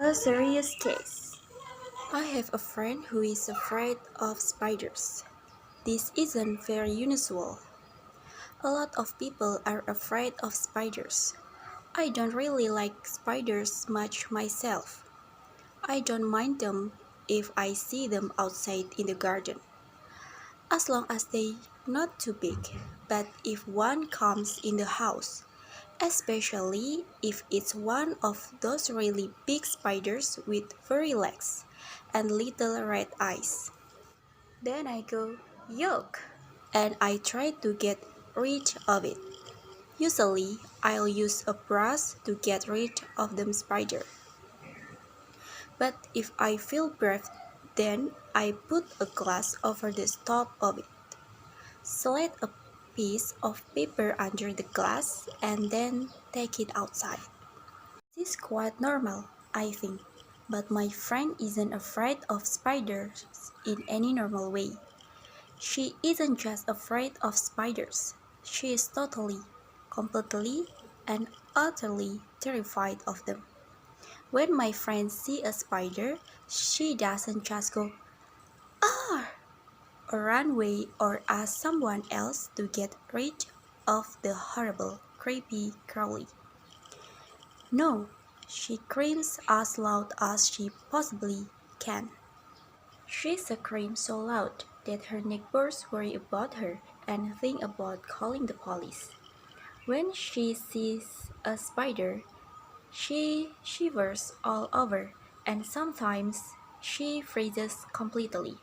A serious case. I have a friend who is afraid of spiders. This isn't very unusual. A lot of people are afraid of spiders. I don't really like spiders much myself. I don't mind them if I see them outside in the garden, as long as they're not too big. But if one comes in the house, especially if it's one of those really big spiders with furry legs and little red eyes, then I go, yuck, and I try to get rid of it. Usually, I'll use a brush to get rid of the spider. But if I feel brave, then I put a glass over the top of it, slide a piece of paper under the glass, and then take it outside. This is quite normal, I think, but my friend isn't afraid of spiders in any normal way. She isn't just afraid of spiders, she is totally, completely, and utterly terrified of them. When my friend sees a spider, she doesn't just go, ah, or run away or ask someone else to get rid of the horrible, creepy crawly. No, she screams as loud as she possibly can. She screams so loud that her neighbors worry about her and think about calling the police. When she sees a spider, she shivers all over and sometimes she freezes completely.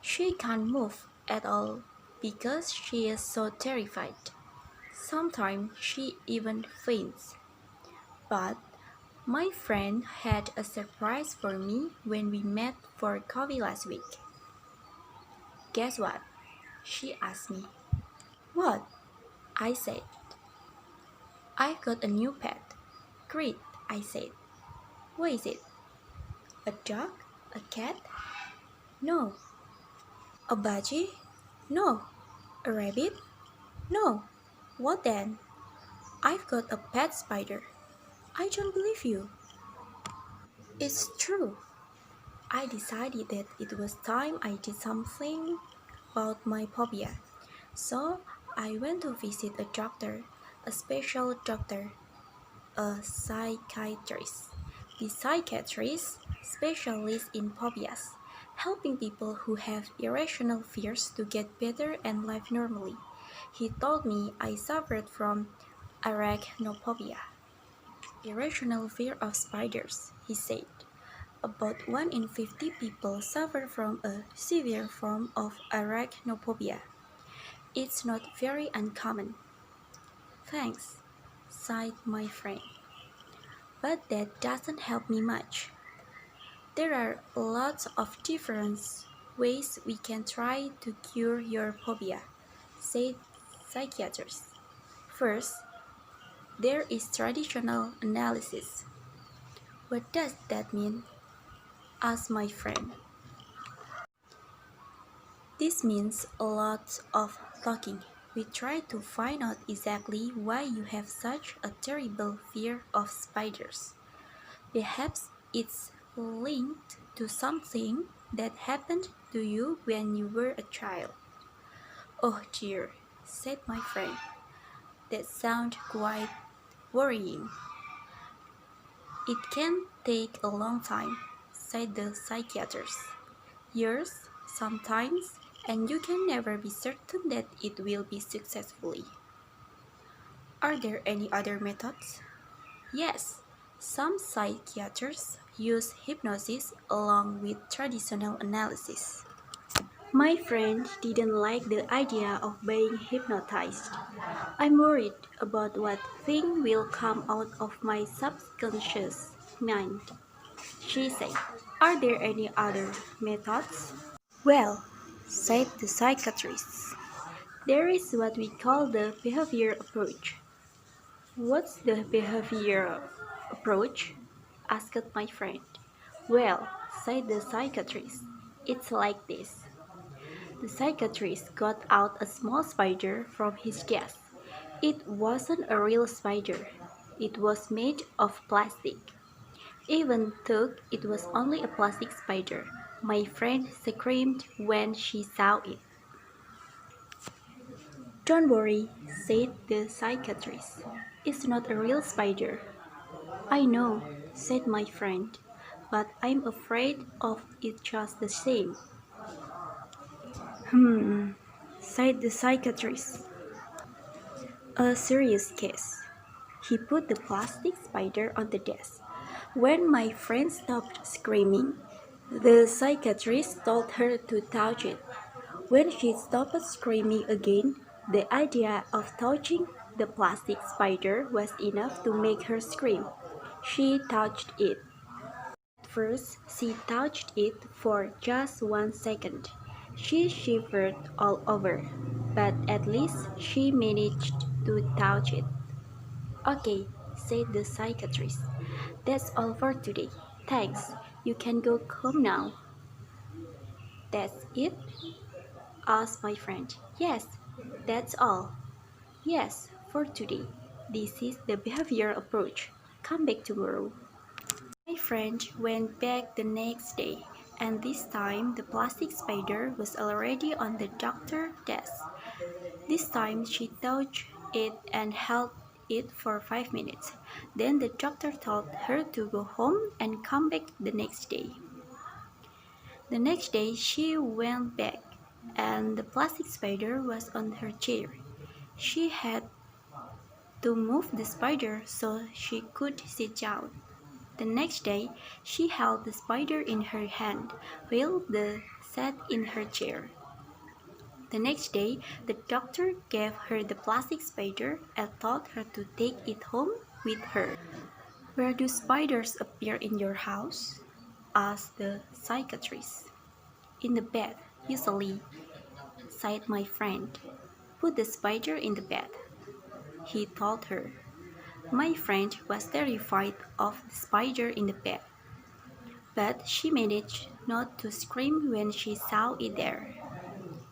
She can't move at all because she is so terrified. Sometimes she even faints. But my friend had a surprise for me when we met for coffee last week. Guess what? She asked me. What? I said. I've got a new pet. Great, I said. What is it? A dog? A cat? No. A budgie? No. A rabbit? No. What then? I've got a pet spider. I don't believe you. It's true. I decided that it was time I did something about my phobia. So I went to visit a doctor, a special doctor, a psychiatrist. The psychiatrist specializes in phobias, helping people who have irrational fears to get better and live normally. He told me I suffered from arachnophobia, irrational fear of spiders, he said. About 1 in 50 people suffer from a severe form of arachnophobia. It's not very uncommon. Thanks, sighed my friend. But that doesn't help me much. There are lots of different ways we can try to cure your phobia, said psychiatrists. First, there is traditional analysis. What does that mean? Asked my friend. This means a lot of talking. We try to find out exactly why you have such a terrible fear of spiders. Perhaps it's linked to something that happened to you when you were a child. Oh dear, said my friend. That sounds quite worrying. It can take a long time, said the psychiatrist. Years, sometimes, and you can never be certain that it will be successfully. Are there any other methods? Yes, some psychiatrists use hypnosis along with traditional analysis. My friend didn't like the idea of being hypnotized. I'm worried about what thing will come out of my subconscious mind, she said. Are there any other methods? Well, said the psychiatrist, there is what we call the behavior approach. What's the behavior approach? Asked my friend. Well, said the psychiatrist, it's like this. The psychiatrist got out a small spider from his desk. It wasn't a real spider. It was made of plastic. Even though it was only a plastic spider, my friend screamed when she saw it. Don't worry, said the psychiatrist. It's not a real spider. I know, said my friend, but I'm afraid of it just the same. Hmm, sighed the psychiatrist. A serious case. He put the plastic spider on the desk. When my friend stopped screaming, the psychiatrist told her to touch it. When she stopped screaming again, the idea of touching the plastic spider was enough to make her scream. She touched it. At first, she touched it for just 1 second. She shivered all over, but at least she managed to touch it. Okay, said the psychiatrist. That's all for today. Thanks. You can go home now. That's it? Asked my friend. Yes, that's all. Yes, for today. This is the behavioral approach. Come back tomorrow. My friend went back the next day, and this time the plastic spider was already on the doctor's desk. This time she touched it and held it for 5 minutes. Then the doctor told her to go home and come back the next day. The next day she went back, and the plastic spider was on her chair. She had to move the spider so she could sit down. The next day, she held the spider in her hand while the sat in her chair. The next day, the doctor gave her the plastic spider and told her to take it home with her. Where do spiders appear in your house? Asked the psychiatrist. In the bed, usually, sighed my friend. Put the spider in the bed, he told her. My friend was terrified of the spider in the bed, but she managed not to scream when she saw it there.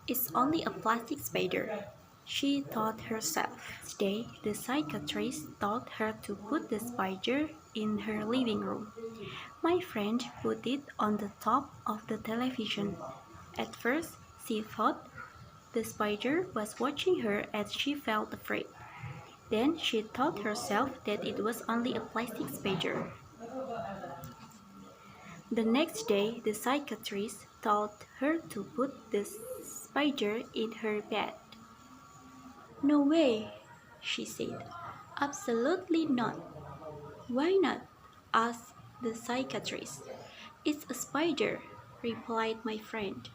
It's only a plastic spider, she thought herself. Today, the psychiatrist told her to put the spider in her living room. My friend put it on the top of the television. At first, she thought the spider was watching her and she felt afraid. Then she told herself that it was only a plastic spider. The next day, the psychiatrist told her to put the spider in her bed. No way, she said. Absolutely not. Why not? Asked the psychiatrist. It's a spider, replied my friend.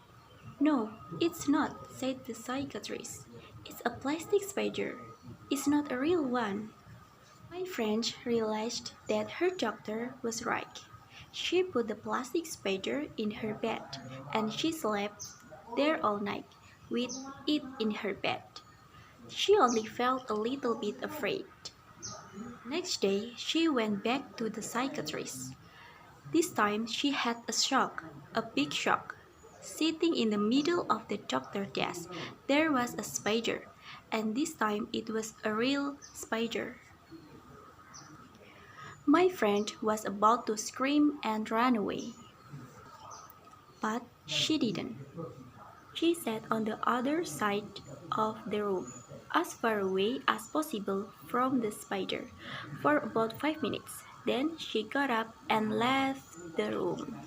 No, it's not, said the psychiatrist. It's a plastic spider. It's not a real one. My friend realized that her doctor was right. She put the plastic spider in her bed, and she slept there all night with it in her bed. She only felt a little bit afraid. Next day, she went back to the psychiatrist. This time, she had a shock, a big shock. Sitting in the middle of the doctor's desk, there was a spider, and this time it was a real spider. My friend was about to scream and run away, but she didn't. She sat on the other side of the room, as far away as possible from the spider, for about 5 minutes. Then she got up and left the room.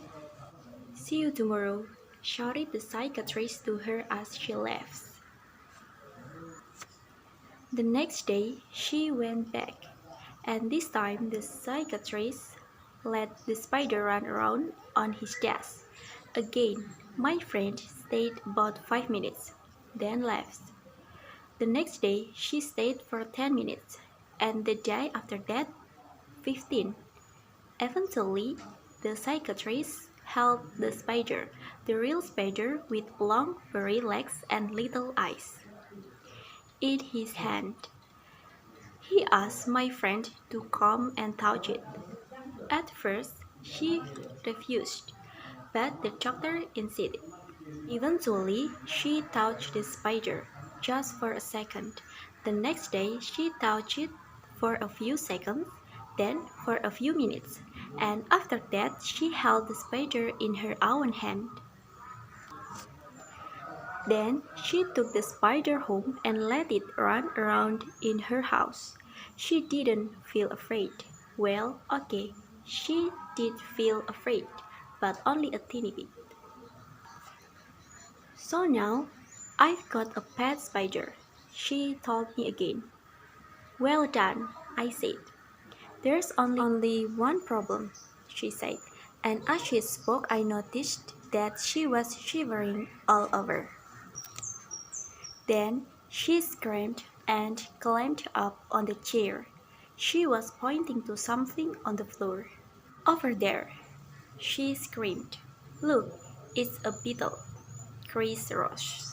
See you tomorrow, shouted the psychiatrist to her as she left. The next day, she went back, and this time the psychiatrist let the spider run around on his desk. Again, my friend stayed about 5 minutes, then left. The next day, she stayed for 10 minutes, and the day after that, 15. Eventually, the psychiatrist held the spider, the real spider with long, furry legs and little eyes, in his hand. He asked my friend to come and touch it. At first, she refused, but the doctor insisted. Eventually, she touched the spider, just for a second. The next day, she touched it for a few seconds, then for a few minutes, And after that, she held the spider in her own hand. Then she took the spider home and let it run around in her house. She didn't feel afraid. Well, okay, she did feel afraid, but only a teeny bit. So now, I've got a pet spider, she told me again. Well done, I said. There's only one problem, she said, and as she spoke, I noticed that she was shivering all over. Then she screamed and climbed up on the chair. She was pointing to something on the floor. Over there, she screamed. Look, it's a beetle, Chris Roche.